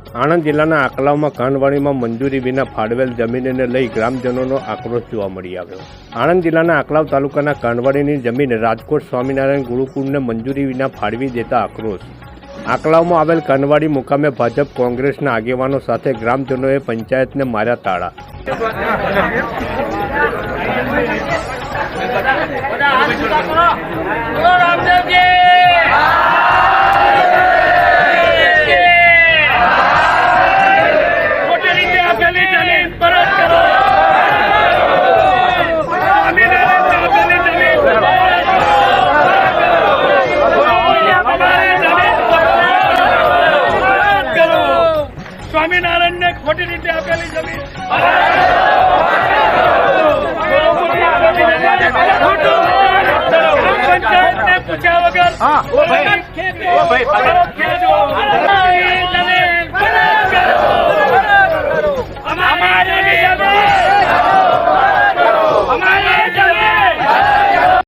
આણંદ જિલ્લાના આકલાવમાં કાનવાડીમાં મંજૂરી વિના ફાળવેલ જમીનને લઈ ગ્રામજનોનો આક્રોશ જોવા મળી આવ્યો। આણંદ જિલ્લાના આકલાવ તાલુકાના કાનવાડીની જમીન રાજકોટ સ્વામિનારાયણ ગુરુકુળને મંજૂરી વિના ફાળવી દેતા આક્રોશ। આકલાવમાં આવેલ કાનવાડી મુકામે ભાજપ કોંગ્રેસના આગેવાનો સાથે ગ્રામજનોએ પંચાયતને માર્યા તાળા। સ્વામિનારાયણ ને ખોટી રીતે આપેલી જમીન પંચાયત ને પૂછ્યા વગર